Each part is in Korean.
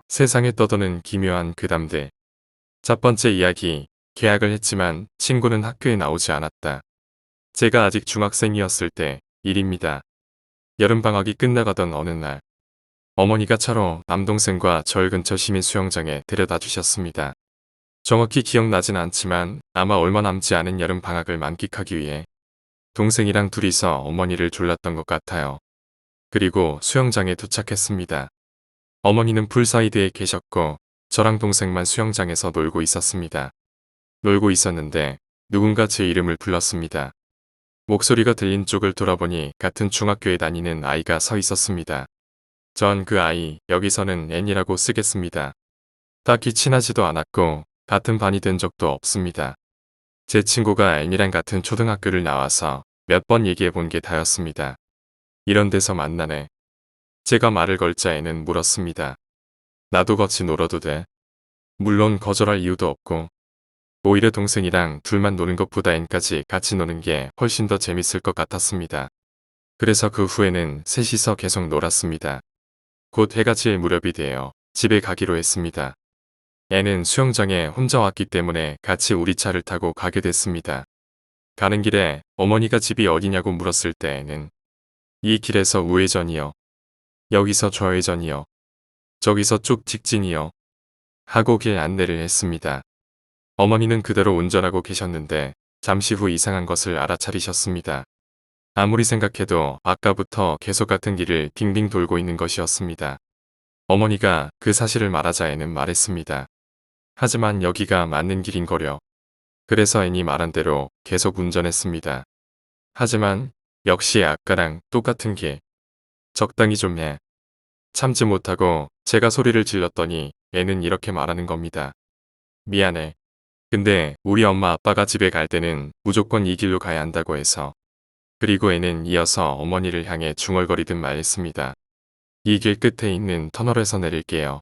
세상에 떠도는 기묘한 괴담들. 첫 번째 이야기, 계약을 했지만 친구는 학교에 나오지 않았다. 제가 아직 중학생이었을 때 일입니다. 여름방학이 끝나가던 어느 날, 어머니가 차로 남동생과 절 근처 시민 수영장에 데려다 주셨습니다. 정확히 기억나진 않지만 아마 얼마 남지 않은 여름방학을 만끽하기 위해 동생이랑 둘이서 어머니를 졸랐던 것 같아요. 그리고 수영장에 도착했습니다. 어머니는 풀사이드에 계셨고 저랑 동생만 수영장에서 놀고 있었습니다. 놀고 있었는데 누군가 제 이름을 불렀습니다. 목소리가 들린 쪽을 돌아보니 같은 중학교에 다니는 아이가 서 있었습니다. 전 그 아이 여기서는 앤이라고 쓰겠습니다. 딱히 친하지도 않았고 같은 반이 된 적도 없습니다. 제 친구가 앤이랑 같은 초등학교를 나와서 몇 번 얘기해 본 게 다였습니다. 이런 데서 만나네. 제가 말을 걸자 앤은 물었습니다. 나도 같이 놀아도 돼? 물론 거절할 이유도 없고 오히려 동생이랑 둘만 노는 것보다 앤까지 같이 노는 게 훨씬 더 재밌을 것 같았습니다. 그래서 그 후에는 셋이서 계속 놀았습니다. 곧 해가 질 무렵이 되어 집에 가기로 했습니다. 앤은 수영장에 혼자 왔기 때문에 같이 우리 차를 타고 가게 됐습니다. 가는 길에 어머니가 집이 어디냐고 물었을 때 앤은 이 길에서 우회전이요. 여기서 좌회전이요. 저기서 쭉 직진이요. 하고 길 안내를 했습니다. 어머니는 그대로 운전하고 계셨는데 잠시 후 이상한 것을 알아차리셨습니다. 아무리 생각해도 아까부터 계속 같은 길을 빙빙 돌고 있는 것이었습니다. 어머니가 그 사실을 말하자 앤은 말했습니다. 하지만 여기가 맞는 길인거려. 그래서 앤이 말한 대로 계속 운전했습니다. 하지만 역시 아까랑 똑같은 길. 적당히 좀 해. 참지 못하고 제가 소리를 질렀더니 앤은 이렇게 말하는 겁니다. 미안해. 근데 우리 엄마 아빠가 집에 갈 때는 무조건 이 길로 가야 한다고 해서. 그리고 앤은 이어서 어머니를 향해 중얼거리듯 말했습니다. 이 길 끝에 있는 터널에서 내릴게요.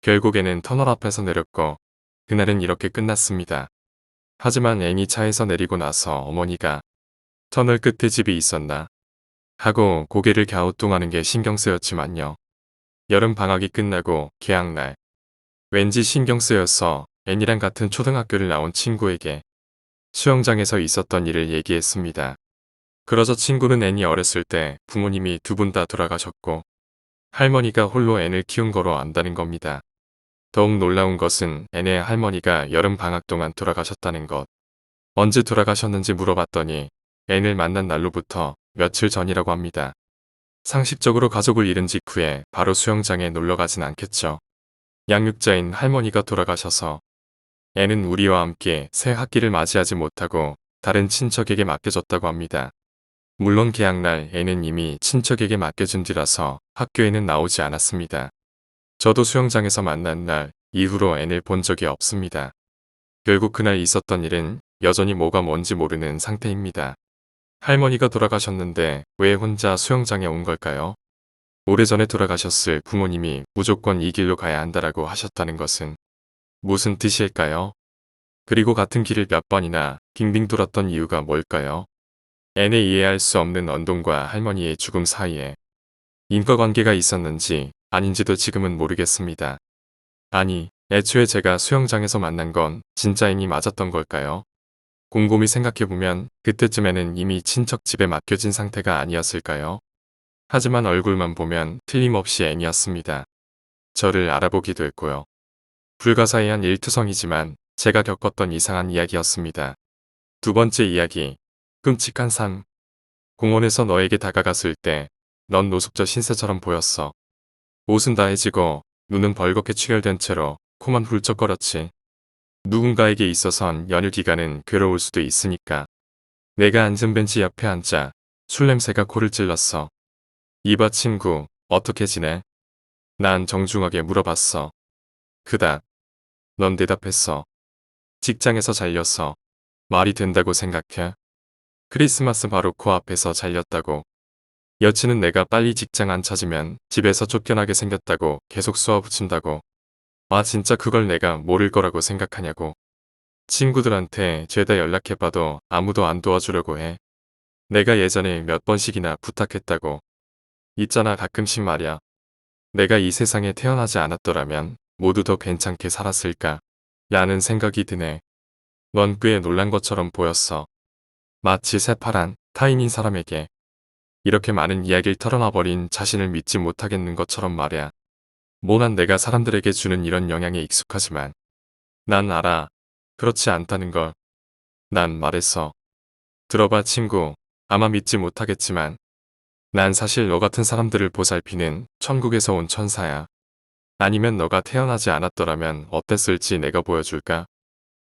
결국에는 터널 앞에서 내렸고 그날은 이렇게 끝났습니다. 하지만 앤이 차에서 내리고 나서 어머니가 터널 끝에 집이 있었나? 하고 고개를 갸우뚱하는 게 신경 쓰였지만요. 여름 방학이 끝나고 개학날. 왠지 신경 쓰여서 앤이랑 같은 초등학교를 나온 친구에게 수영장에서 있었던 일을 얘기했습니다. 그러자 친구는 앤이 어렸을 때 부모님이 두 분 다 돌아가셨고 할머니가 홀로 앤을 키운 거로 안다는 겁니다. 더욱 놀라운 것은 앤의 할머니가 여름 방학 동안 돌아가셨다는 것. 언제 돌아가셨는지 물어봤더니 앤을 만난 날로부터 며칠 전이라고 합니다. 상식적으로 가족을 잃은 직후에 바로 수영장에 놀러 가진 않겠죠. 양육자인 할머니가 돌아가셔서 앤은 우리와 함께 새 학기를 맞이하지 못하고 다른 친척에게 맡겨졌다고 합니다. 물론 개학날 앤은 이미 친척에게 맡겨진 뒤라서 학교에는 나오지 않았습니다. 저도 수영장에서 만난 날 이후로 앤을 본 적이 없습니다. 결국 그날 있었던 일은 여전히 뭐가 뭔지 모르는 상태입니다. 할머니가 돌아가셨는데 왜 혼자 수영장에 온 걸까요? 오래전에 돌아가셨을 부모님이 무조건 이 길로 가야 한다라고 하셨다는 것은 무슨 뜻일까요? 그리고 같은 길을 몇 번이나 빙빙 돌았던 이유가 뭘까요? 앤의 이해할 수 없는 언동과 할머니의 죽음 사이에 인과관계가 있었는지 아닌지도 지금은 모르겠습니다. 아니, 애초에 제가 수영장에서 만난 건 진짜 앤이 맞았던 걸까요? 곰곰이 생각해보면 그때쯤에는 이미 친척 집에 맡겨진 상태가 아니었을까요? 하지만 얼굴만 보면 틀림없이 앤이었습니다. 저를 알아보기도 했고요. 불가사의한 일투성이지만 제가 겪었던 이상한 이야기였습니다. 두 번째 이야기, 끔찍한 삶. 공원에서 너에게 다가갔을 때 넌 노숙자 신세처럼 보였어. 옷은 다 해지고 눈은 벌겋게 충혈된 채로 코만 훌쩍거렸지. 누군가에게 있어선 연휴 기간은 괴로울 수도 있으니까. 내가 앉은 벤치 옆에 앉자 술 냄새가 코를 찔렀어. 이봐 친구, 어떻게 지내? 난 정중하게 물어봤어. 그닥. 넌 대답했어. 직장에서 잘렸어. 말이 된다고 생각해? 크리스마스 바로 코앞에서 잘렸다고. 여친은 내가 빨리 직장 안 찾으면 집에서 쫓겨나게 생겼다고 계속 쏘아붙인다고. 아 진짜 그걸 내가 모를 거라고 생각하냐고. 친구들한테 죄다 연락해봐도 아무도 안 도와주려고 해. 내가 예전에 몇 번씩이나 부탁했다고. 있잖아 가끔씩 말야. 내가 이 세상에 태어나지 않았더라면 모두 더 괜찮게 살았을까? 라는 생각이 드네. 넌 꽤 놀란 것처럼 보였어. 마치 새파란 타인인 사람에게 이렇게 많은 이야기를 털어놔버린 자신을 믿지 못하겠는 것처럼 말이야. 모난 내가 사람들에게 주는 이런 영향에 익숙하지만 난 알아. 그렇지 않다는 걸. 난 말했어. 들어봐 친구. 아마 믿지 못하겠지만 난 사실 너 같은 사람들을 보살피는 천국에서 온 천사야. 아니면 너가 태어나지 않았더라면 어땠을지 내가 보여줄까?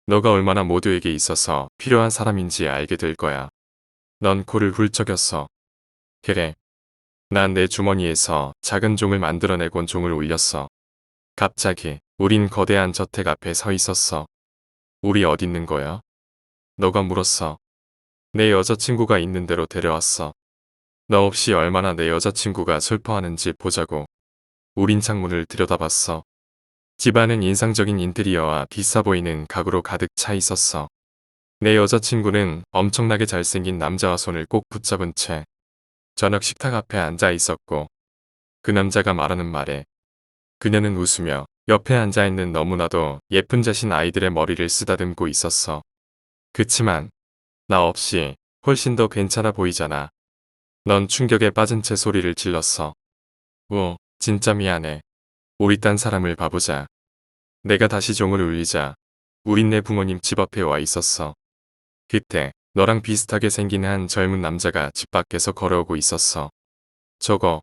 너가 얼마나 모두에게 있어서 필요한 사람인지 알게 될 거야. 넌 코를 훌쩍였어. 그래. 난 내 주머니에서 작은 종을 만들어내곤 종을 울렸어. 갑자기 우린 거대한 저택 앞에 서 있었어. 우리 어디 있는 거야? 너가 물었어. 내 여자친구가 있는 대로 데려왔어. 너 없이 얼마나 내 여자친구가 슬퍼하는지 보자고. 우린 창문을 들여다봤어. 집안은 인상적인 인테리어와 비싸 보이는 가구로 가득 차 있었어. 내 여자친구는 엄청나게 잘생긴 남자와 손을 꼭 붙잡은 채 저녁 식탁 앞에 앉아 있었고 그 남자가 말하는 말에 그녀는 웃으며 옆에 앉아있는 너무나도 예쁜 자신 아이들의 머리를 쓰다듬고 있었어. 그치만 나 없이 훨씬 더 괜찮아 보이잖아. 넌 충격에 빠진 채 소리를 질렀어. 진짜 미안해. 우리 딴 사람을 봐보자. 내가 다시 종을 울리자 우린 내 부모님 집 앞에 와 있었어. 그때 너랑 비슷하게 생긴 한 젊은 남자가 집 밖에서 걸어오고 있었어. 저거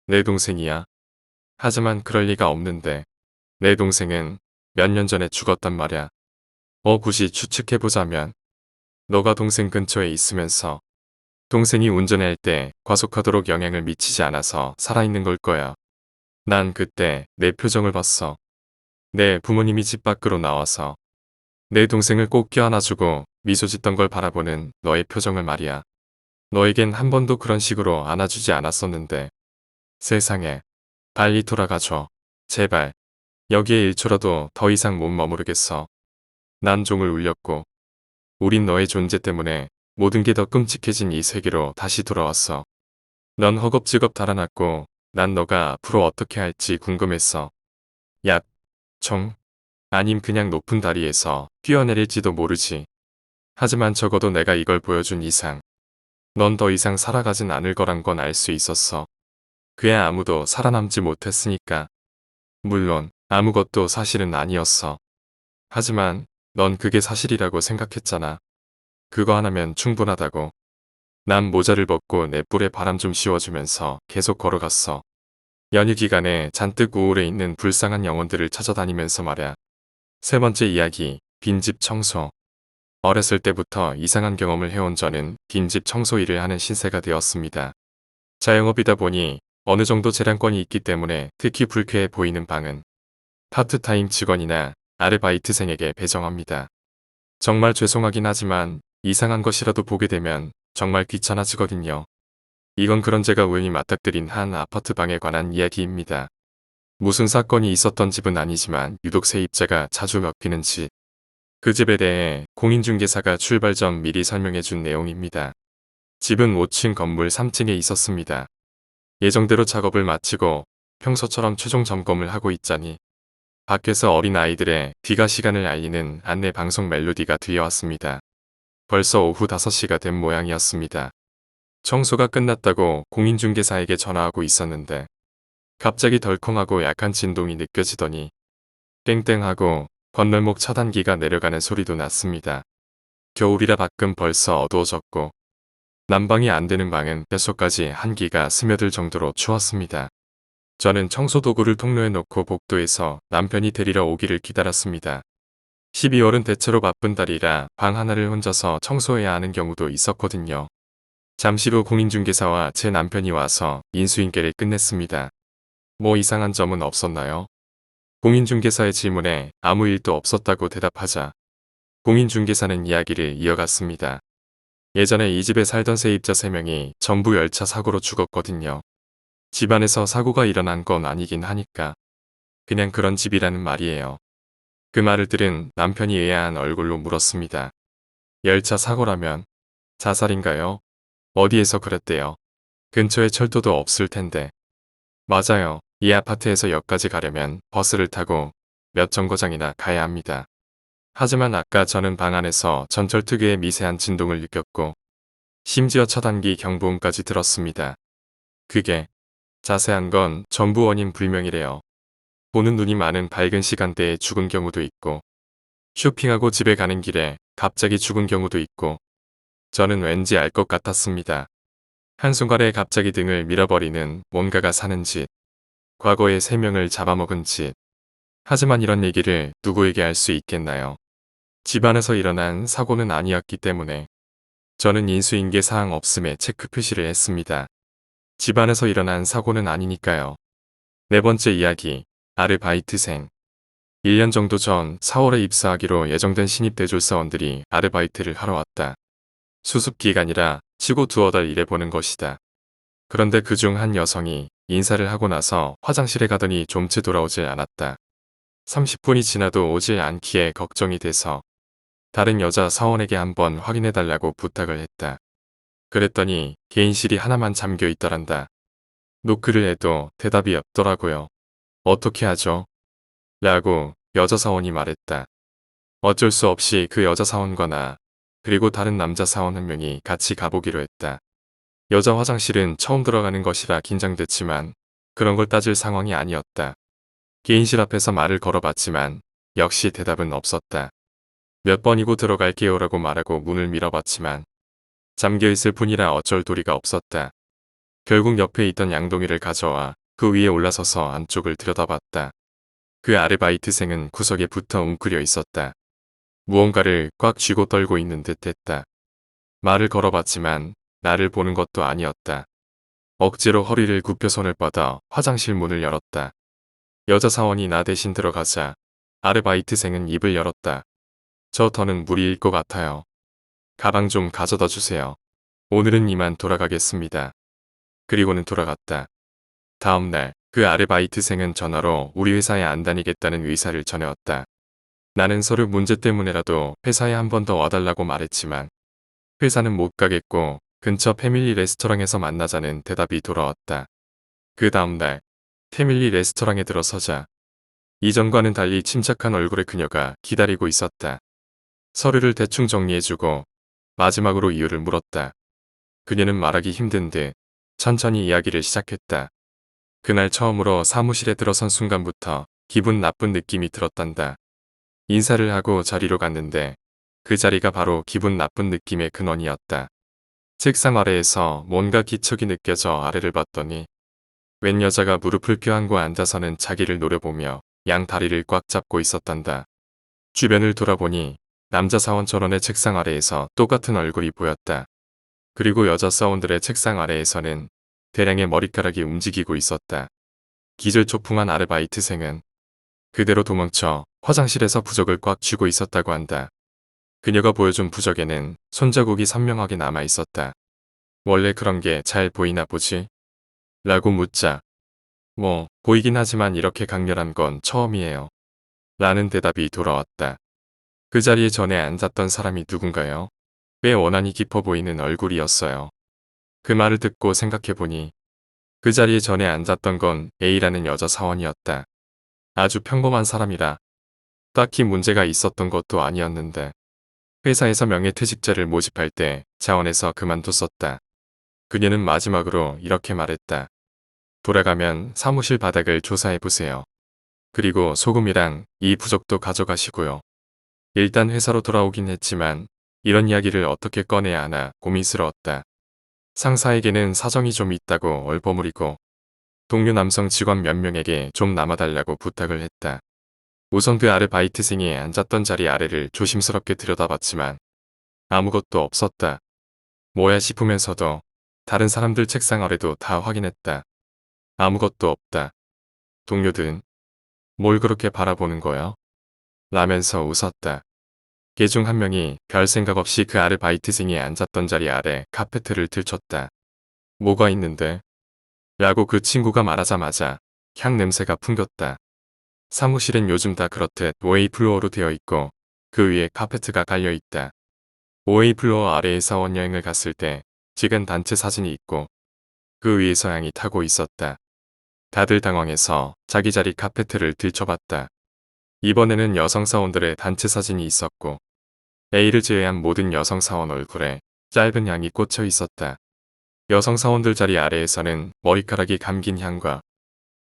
내 동생이야. 하지만 그럴 리가 없는데 내 동생은 몇 년 전에 죽었단 말야. 굳이 추측해보자면 너가 동생 근처에 있으면서 동생이 운전할 때 과속하도록 영향을 미치지 않아서 살아있는 걸 거야. 난 그때 내 표정을 봤어. 내 부모님이 집 밖으로 나와서 내 동생을 꼭 껴안아주고 미소 짓던 걸 바라보는 너의 표정을 말이야. 너에겐 한 번도 그런 식으로 안아주지 않았었는데 세상에 빨리 돌아가줘. 제발. 여기에 1초라도 더 이상 못 머무르겠어. 난 종을 울렸고 우린 너의 존재 때문에 모든 게 더 끔찍해진 이 세계로 다시 돌아왔어. 넌 허겁지겁 달아났고 난 너가 앞으로 어떻게 할지 궁금했어. 야, 아님 그냥 높은 다리에서 뛰어내릴지도 모르지. 하지만 적어도 내가 이걸 보여준 이상 넌 더 이상 살아가진 않을 거란 건 알 수 있었어. 그야 아무도 살아남지 못했으니까. 물론 아무것도 사실은 아니었어. 하지만 넌 그게 사실이라고 생각했잖아. 그거 하나면 충분하다고. 난 모자를 벗고 내 뿔에 바람 좀 씌워주면서 계속 걸어갔어. 연휴 기간에 잔뜩 우울해 있는 불쌍한 영혼들을 찾아다니면서 말야. 세 번째 이야기, 빈집 청소. 어렸을 때부터 이상한 경험을 해온 저는 빈집 청소 일을 하는 신세가 되었습니다. 자영업이다 보니 어느 정도 재량권이 있기 때문에 특히 불쾌해 보이는 방은 파트타임 직원이나 아르바이트생에게 배정합니다. 정말 죄송하긴 하지만 이상한 것이라도 보게 되면 정말 귀찮아지거든요. 이건 그런 제가 우연히 맞닥뜨린 한 아파트 방에 관한 이야기입니다. 무슨 사건이 있었던 집은 아니지만 유독 세입자가 자주 먹히는 집. 그 집에 대해 공인중개사가 출발 전 미리 설명해준 내용입니다. 집은 5층 건물 3층에 있었습니다. 예정대로 작업을 마치고 평소처럼 최종 점검을 하고 있자니 밖에서 어린 아이들의 귀가 시간을 알리는 안내 방송 멜로디가 들려왔습니다. 벌써 오후 5시가 된 모양이었습니다. 청소가 끝났다고 공인중개사에게 전화하고 있었는데 갑자기 덜컹하고 약한 진동이 느껴지더니 땡땡하고 건널목 차단기가 내려가는 소리도 났습니다. 겨울이라 밖은 벌써 어두워졌고 난방이 안 되는 방은 뼛속까지 한기가 스며들 정도로 추웠습니다. 저는 청소도구를 통로에 놓고 복도에서 남편이 데리러 오기를 기다렸습니다. 12월은 대체로 바쁜 달이라 방 하나를 혼자서 청소해야 하는 경우도 있었거든요. 잠시 후 공인중개사와 제 남편이 와서 인수인계를 끝냈습니다. 뭐 이상한 점은 없었나요? 공인중개사의 질문에 아무 일도 없었다고 대답하자 공인중개사는 이야기를 이어갔습니다. 예전에 이 집에 살던 세입자 3명이 전부 열차 사고로 죽었거든요. 집안에서 사고가 일어난 건 아니긴 하니까 그냥 그런 집이라는 말이에요. 그 말을 들은 남편이 의아한 얼굴로 물었습니다. 열차 사고라면 자살인가요? 어디에서 그랬대요? 근처에 철도도 없을 텐데. 맞아요. 이 아파트에서 역까지 가려면 버스를 타고 몇 정거장이나 가야 합니다. 하지만 아까 저는 방 안에서 전철 특유의 미세한 진동을 느꼈고 심지어 차단기 경보음까지 들었습니다. 그게 자세한 건 전부 원인 불명이래요. 보는 눈이 많은 밝은 시간대에 죽은 경우도 있고 쇼핑하고 집에 가는 길에 갑자기 죽은 경우도 있고 저는 왠지 알 것 같았습니다. 한순간에 갑자기 등을 밀어버리는 뭔가가 사는 짓, 과거의 생명을 잡아먹은 짓. 하지만 이런 얘기를 누구에게 할 수 있겠나요? 집안에서 일어난 사고는 아니었기 때문에 저는 인수인계 사항 없음에 체크 표시를 했습니다. 집안에서 일어난 사고는 아니니까요. 네 번째 이야기, 아르바이트생. 1년 정도 전 4월에 입사하기로 예정된 신입 대졸사원들이 아르바이트를 하러 왔다. 수습기간이라 치고 두어 달 일해보는 것이다. 그런데 그중 한 여성이 인사를 하고 나서 화장실에 가더니 좀 채 돌아오질 않았다. 30분이 지나도 오질 않기에 걱정이 돼서 다른 여자 사원에게 한번 확인해달라고 부탁을 했다. 그랬더니 개인실이 하나만 잠겨 있더란다. 노크를 해도 대답이 없더라고요. 어떻게 하죠? 라고 여자 사원이 말했다. 어쩔 수 없이 그 여자 사원과 나 그리고 다른 남자 사원 한 명이 같이 가보기로 했다. 여자 화장실은 처음 들어가는 것이라 긴장됐지만 그런 걸 따질 상황이 아니었다. 개인실 앞에서 말을 걸어봤지만 역시 대답은 없었다. 몇 번이고 들어갈게요라고 말하고 문을 밀어봤지만 잠겨있을 뿐이라 어쩔 도리가 없었다. 결국 옆에 있던 양동이를 가져와 그 위에 올라서서 안쪽을 들여다봤다. 그 아르바이트생은 구석에 붙어 웅크려 있었다. 무언가를 꽉 쥐고 떨고 있는 듯 했다. 말을 걸어봤지만 나를 보는 것도 아니었다. 억지로 허리를 굽혀 손을 뻗어 화장실 문을 열었다. 여자 사원이 나 대신 들어가자 아르바이트생은 입을 열었다. 저 더는 무리일 것 같아요. 가방 좀 가져다 주세요. 오늘은 이만 돌아가겠습니다. 그리고는 돌아갔다. 다음 날 그 아르바이트생은 전화로 우리 회사에 안 다니겠다는 의사를 전해왔다. 나는 서류 문제 때문에라도 회사에 한 번 더 와달라고 말했지만 회사는 못 가겠고 근처 패밀리 레스토랑에서 만나자는 대답이 돌아왔다. 그 다음 날 패밀리 레스토랑에 들어서자 이전과는 달리 침착한 얼굴의 그녀가 기다리고 있었다. 서류를 대충 정리해주고 마지막으로 이유를 물었다. 그녀는 말하기 힘든 듯 천천히 이야기를 시작했다. 그날 처음으로 사무실에 들어선 순간부터 기분 나쁜 느낌이 들었단다. 인사를 하고 자리로 갔는데 그 자리가 바로 기분 나쁜 느낌의 근원이었다. 책상 아래에서 뭔가 기척이 느껴져 아래를 봤더니 웬 여자가 무릎을 껴안고 앉아서는 자기를 노려보며 양 다리를 꽉 잡고 있었단다. 주변을 돌아보니 남자 사원 전원의 책상 아래에서 똑같은 얼굴이 보였다. 그리고 여자 사원들의 책상 아래에서는 대량의 머리카락이 움직이고 있었다. 기절초풍한 아르바이트생은 그대로 도망쳐 화장실에서 부적을 꽉 쥐고 있었다고 한다. 그녀가 보여준 부적에는 손자국이 선명하게 남아 있었다. 원래 그런 게 잘 보이나 보지? 라고 묻자 뭐 보이긴 하지만 이렇게 강렬한 건 처음이에요. 라는 대답이 돌아왔다. 그 자리에 전에 앉았던 사람이 누군가요? 꽤 원한이 깊어 보이는 얼굴이었어요. 그 말을 듣고 생각해보니 그 자리에 전에 앉았던 건 A라는 여자 사원이었다. 아주 평범한 사람이라 딱히 문제가 있었던 것도 아니었는데 회사에서 명예퇴직자를 모집할 때 자원에서 그만뒀었다. 그녀는 마지막으로 이렇게 말했다. 돌아가면 사무실 바닥을 조사해보세요. 그리고 소금이랑 이 부적도 가져가시고요. 일단 회사로 돌아오긴 했지만 이런 이야기를 어떻게 꺼내야 하나 고민스러웠다. 상사에게는 사정이 좀 있다고 얼버무리고 동료 남성 직원 몇 명에게 좀 남아달라고 부탁을 했다. 우선 그 아르바이트생이 앉았던 자리 아래를 조심스럽게 들여다봤지만 아무것도 없었다. 뭐야 싶으면서도 다른 사람들 책상 아래도 다 확인했다. 아무것도 없다. 동료들은 뭘 그렇게 바라보는 거야? 라면서 웃었다. 걔 중 한 명이 별 생각 없이 그 아르바이트생이 앉았던 자리 아래 카페트를 들췄다. 뭐가 있는데? 라고 그 친구가 말하자마자 향 냄새가 풍겼다. 사무실엔 요즘 다 그렇듯 오웨이 플로어로 되어 있고 그 위에 카페트가 깔려 있다. 오웨이 플로어 아래에 사원 여행을 갔을 때 찍은 단체 사진이 있고 그 위에서 양이 타고 있었다. 다들 당황해서 자기 자리 카페트를 들춰봤다. 이번에는 여성 사원들의 단체 사진이 있었고 A를 제외한 모든 여성 사원 얼굴에 짧은 향이 꽂혀 있었다. 여성 사원들 자리 아래에서는 머리카락이 감긴 향과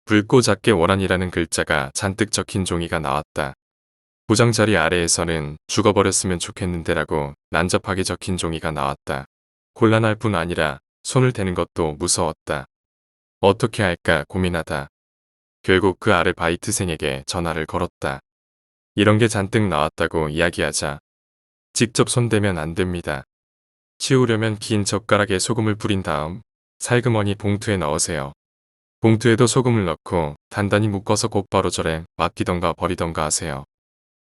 붉고 작게 원한이라는 글자가 잔뜩 적힌 종이가 나왔다. 부장 자리 아래에서는 죽어버렸으면 좋겠는데라고 난잡하게 적힌 종이가 나왔다. 곤란할 뿐 아니라 손을 대는 것도 무서웠다. 어떻게 할까 고민하다. 결국 그 아르바이트생에게 전화를 걸었다. 이런 게 잔뜩 나왔다고 이야기하자 직접 손대면 안 됩니다. 치우려면 긴 젓가락에 소금을 뿌린 다음 살그머니 봉투에 넣으세요. 봉투에도 소금을 넣고 단단히 묶어서 곧바로 절에 맡기던가 버리던가 하세요.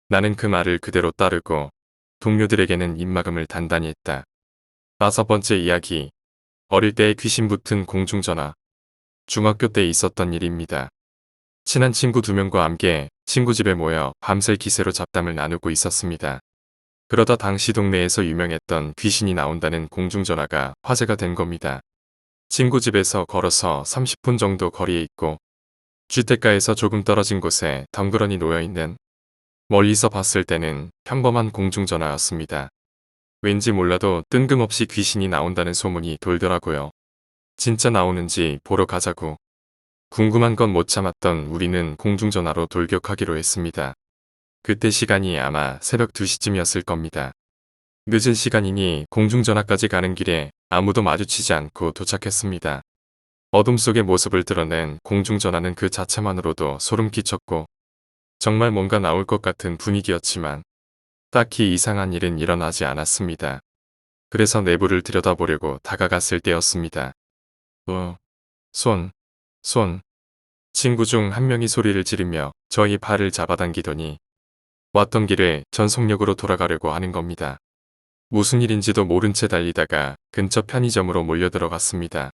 나는 그 말을 그대로 따르고 동료들에게는 입막음을 단단히 했다. 5번째 이야기. 어릴 때의 귀신 붙은 공중전화. 중학교 때 있었던 일입니다. 친한 친구 2명과 함께 친구 집에 모여 밤새 기세로 잡담을 나누고 있었습니다. 그러다 당시 동네에서 유명했던 귀신이 나온다는 공중전화가 화제가 된 겁니다. 친구 집에서 걸어서 30분 정도 거리에 있고 주택가에서 조금 떨어진 곳에 덩그러니 놓여있는 멀리서 봤을 때는 평범한 공중전화였습니다. 왠지 몰라도 뜬금없이 귀신이 나온다는 소문이 돌더라고요. 진짜 나오는지 보러 가자고. 궁금한 건 못 참았던 우리는 공중전화로 돌격하기로 했습니다. 그때 시간이 아마 새벽 2시쯤이었을 겁니다. 늦은 시간이니 공중전화까지 가는 길에 아무도 마주치지 않고 도착했습니다. 어둠 속의 모습을 드러낸 공중전화는 그 자체만으로도 소름 끼쳤고 정말 뭔가 나올 것 같은 분위기였지만 딱히 이상한 일은 일어나지 않았습니다. 그래서 내부를 들여다보려고 다가갔을 때였습니다. 손. 친구 중 한 명이 소리를 지르며 저희 발을 잡아당기더니 왔던 길을 전속력으로 돌아가려고 하는 겁니다. 무슨 일인지도 모른 채 달리다가 근처 편의점으로 몰려들어갔습니다.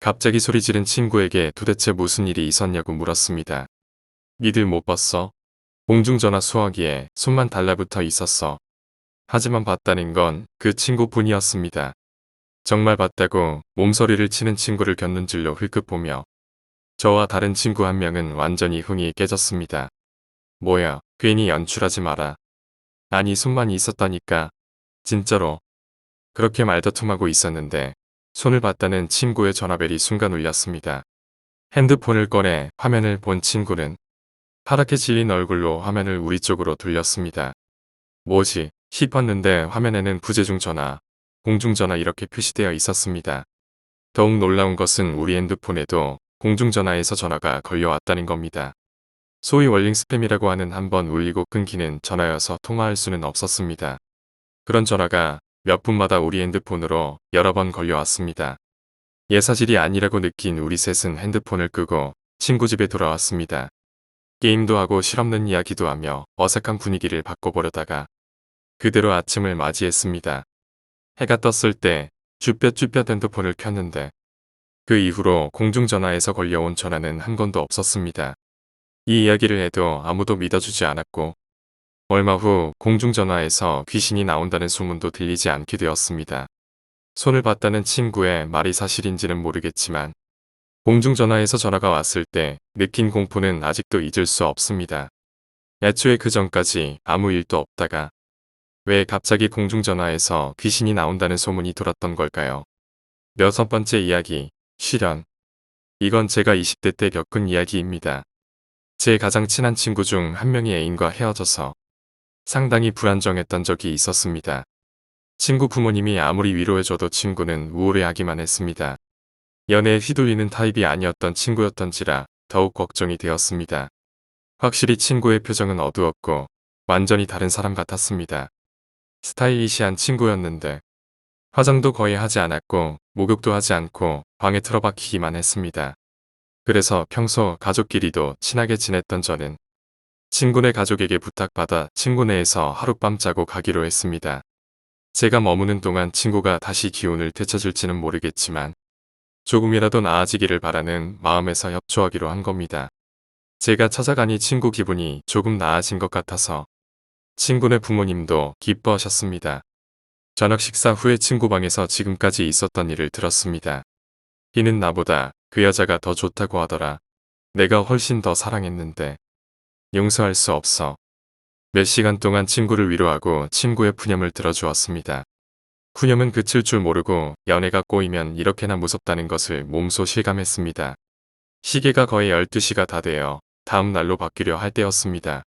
갑자기 소리 지른 친구에게 도대체 무슨 일이 있었냐고 물었습니다. 니들 못 봤어? 공중전화 수화기에 손만 달라붙어 있었어. 하지만 봤다는 건 그 친구뿐이었습니다. 정말 봤다고 몸서리를 치는 친구를 곁눈질로 흘끗 보며 저와 다른 친구 한 명은 완전히 흥이 깨졌습니다. 뭐야, 괜히 연출하지 마라. 아니 손만 있었다니까. 진짜로. 그렇게 말다툼하고 있었는데 손을 봤다는 친구의 전화벨이 순간 울렸습니다. 핸드폰을 꺼내 화면을 본 친구는 파랗게 질린 얼굴로 화면을 우리 쪽으로 돌렸습니다. 뭐지 싶었는데 화면에는 부재중 전화, 공중전화 이렇게 표시되어 있었습니다. 더욱 놀라운 것은 우리 핸드폰에도 공중전화에서 전화가 걸려왔다는 겁니다. 소위 월링 스팸이라고 하는 한번 울리고 끊기는 전화여서 통화할 수는 없었습니다. 그런 전화가 몇 분마다 우리 핸드폰으로 여러 번 걸려왔습니다. 예사질이 아니라고 느낀 우리 셋은 핸드폰을 끄고 친구 집에 돌아왔습니다. 게임도 하고 실없는 이야기도 하며 어색한 분위기를 바꿔보려다가 그대로 아침을 맞이했습니다. 해가 떴을 때 쭈뼛쭈뼛 핸드폰을 켰는데 그 이후로 공중전화에서 걸려온 전화는 한 건도 없었습니다. 이 이야기를 해도 아무도 믿어주지 않았고 얼마 후 공중전화에서 귀신이 나온다는 소문도 들리지 않게 되었습니다. 손을 봤다는 친구의 말이 사실인지는 모르겠지만 공중전화에서 전화가 왔을 때 느낀 공포는 아직도 잊을 수 없습니다. 애초에 그 전까지 아무 일도 없다가 왜 갑자기 공중전화에서 귀신이 나온다는 소문이 돌았던 걸까요? 6번째 이야기, 실연. 이건 제가 20대 때 겪은 이야기입니다. 제 가장 친한 친구 중 한 명이 애인과 헤어져서 상당히 불안정했던 적이 있었습니다. 친구 부모님이 아무리 위로해줘도 친구는 우울해하기만 했습니다. 연애에 휘둘리는 타입이 아니었던 친구였던지라 더욱 걱정이 되었습니다. 확실히 친구의 표정은 어두웠고 완전히 다른 사람 같았습니다. 스타일리시한 친구였는데 화장도 거의 하지 않았고 목욕도 하지 않고 방에 틀어박히기만 했습니다. 그래서 평소 가족끼리도 친하게 지냈던 저는 친구네 가족에게 부탁받아 친구네에서 하룻밤 자고 가기로 했습니다. 제가 머무는 동안 친구가 다시 기운을 되찾을지는 모르겠지만 조금이라도 나아지기를 바라는 마음에서 협조하기로 한 겁니다. 제가 찾아가니 친구 기분이 조금 나아진 것 같아서 친구네 부모님도 기뻐하셨습니다. 저녁 식사 후에 친구 방에서 지금까지 있었던 일을 들었습니다. 걔는 나보다 그 여자가 더 좋다고 하더라. 내가 훨씬 더 사랑했는데 용서할 수 없어. 몇 시간 동안 친구를 위로하고 친구의 푸념을 들어주었습니다. 푸념은 그칠 줄 모르고 연애가 꼬이면 이렇게나 무섭다는 것을 몸소 실감했습니다. 시계가 거의 12시가 다 되어 다음 날로 바뀌려 할 때였습니다.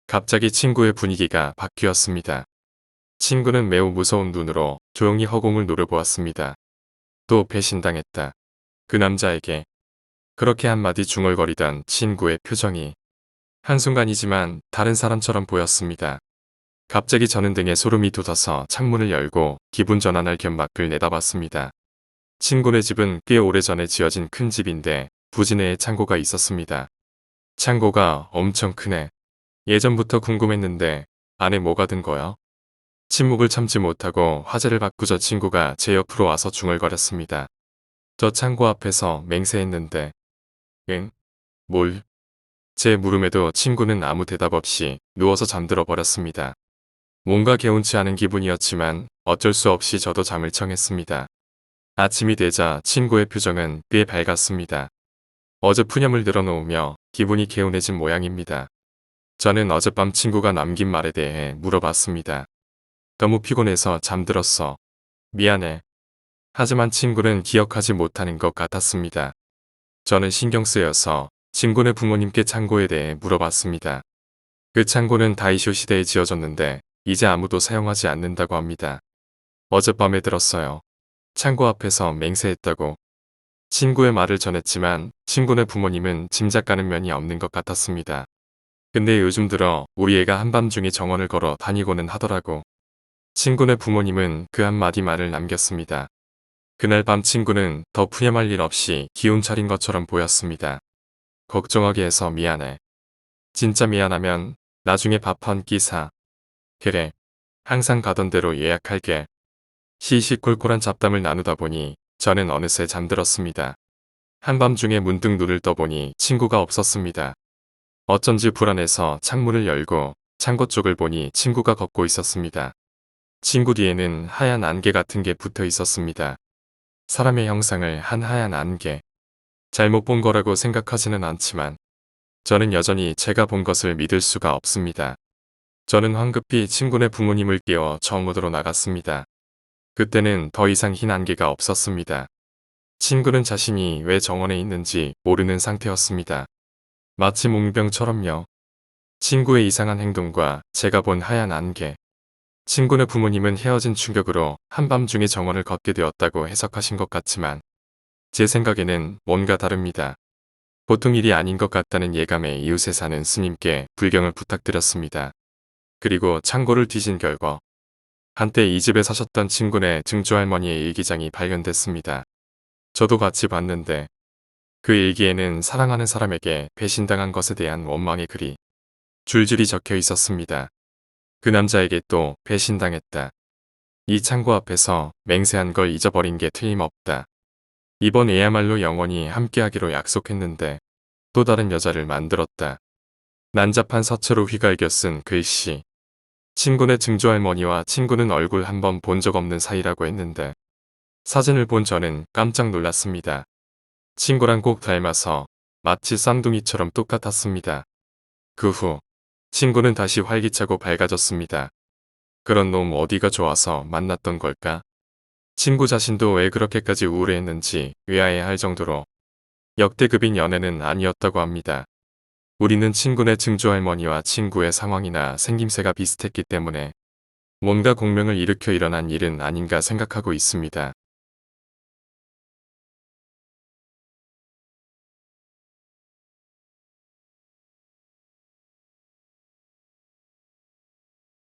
갑자기 친구의 분위기가 바뀌었습니다. 친구는 매우 무서운 눈으로 조용히 허공을 노려보았습니다. 또 배신당했다. 그 남자에게 그렇게 한마디 중얼거리던 친구의 표정이 한순간이지만 다른 사람처럼 보였습니다. 갑자기 저는 등에 소름이 돋아서 창문을 열고 기분 전환할 겸 밖을 내다봤습니다. 친구네 집은 꽤 오래전에 지어진 큰 집인데 부지 내에 창고가 있었습니다. 창고가 엄청 크네. 예전부터 궁금했는데 안에 뭐가 든 거야? 침묵을 참지 못하고 화제를 바꾸자 친구가 제 옆으로 와서 중얼거렸습니다. 저 창고 앞에서 맹세했는데. 응? 뭘? 제 물음에도 친구는 아무 대답 없이 누워서 잠들어 버렸습니다. 뭔가 개운치 않은 기분이었지만 어쩔 수 없이 저도 잠을 청했습니다. 아침이 되자 친구의 표정은 꽤 밝았습니다. 어제 푸념을 늘어놓으며 기분이 개운해진 모양입니다. 저는 어젯밤 친구가 남긴 말에 대해 물어봤습니다. 너무 피곤해서 잠들었어. 미안해. 하지만 친구는 기억하지 못하는 것 같았습니다. 저는 신경 쓰여서 친구네 부모님께 창고에 대해 물어봤습니다. 그 창고는 다이쇼 시대에 지어졌는데 이제 아무도 사용하지 않는다고 합니다. 어젯밤에 들었어요. 창고 앞에서 맹세했다고. 친구의 말을 전했지만 친구네 부모님은 짐작 가는 면이 없는 것 같았습니다. 근데 요즘 들어 우리 애가 한밤중에 정원을 걸어 다니고는 하더라고. 친구네 부모님은 그 한마디 말을 남겼습니다. 그날 밤 친구는 더 푸념할 일 없이 기운 차린 것처럼 보였습니다. 걱정하게 해서 미안해. 진짜 미안하면 나중에 밥 한 끼 사. 그래. 항상 가던 대로 예약할게. 시시콜콜한 잡담을 나누다 보니 저는 어느새 잠들었습니다. 한밤중에 문득 눈을 떠보니 친구가 없었습니다. 어쩐지 불안해서 창문을 열고 창고 쪽을 보니 친구가 걷고 있었습니다. 친구 뒤에는 하얀 안개 같은 게 붙어 있었습니다. 사람의 형상을 한 하얀 안개. 잘못 본 거라고 생각하지는 않지만 저는 여전히 제가 본 것을 믿을 수가 없습니다. 저는 황급히 친구네 부모님을 깨워 정문으로 나갔습니다. 그때는 더 이상 흰 안개가 없었습니다. 친구는 자신이 왜 정원에 있는지 모르는 상태였습니다. 마치 몽병처럼요. 친구의 이상한 행동과 제가 본 하얀 안개. 친구네 부모님은 헤어진 충격으로 한밤중에 정원을 걷게 되었다고 해석하신 것 같지만 제 생각에는 뭔가 다릅니다. 보통 일이 아닌 것 같다는 예감에 이웃에 사는 스님께 불경을 부탁드렸습니다. 그리고 창고를 뒤진 결과 한때 이 집에 사셨던 친구네 증조할머니의 일기장이 발견됐습니다. 저도 같이 봤는데 그 일기에는 사랑하는 사람에게 배신당한 것에 대한 원망의 글이 줄줄이 적혀 있었습니다. 그 남자에게 또 배신당했다. 이 창고 앞에서 맹세한 걸 잊어버린 게 틀림없다. 이번 애야말로 영원히 함께하기로 약속했는데 또 다른 여자를 만들었다. 난잡한 서체로 휘갈겨 쓴 글씨. 친구네 증조할머니와 친구는 얼굴 한 번 본 적 없는 사이라고 했는데 사진을 본 저는 깜짝 놀랐습니다. 친구랑 꼭 닮아서 마치 쌍둥이처럼 똑같았습니다. 그 후 친구는 다시 활기차고 밝아졌습니다. 그런 놈 어디가 좋아서 만났던 걸까? 친구 자신도 왜 그렇게까지 우울해했는지 의아해할 정도로 역대급인 연애는 아니었다고 합니다. 우리는 친구네 증조할머니와 친구의 상황이나 생김새가 비슷했기 때문에 뭔가 공명을 일으켜 일어난 일은 아닌가 생각하고 있습니다.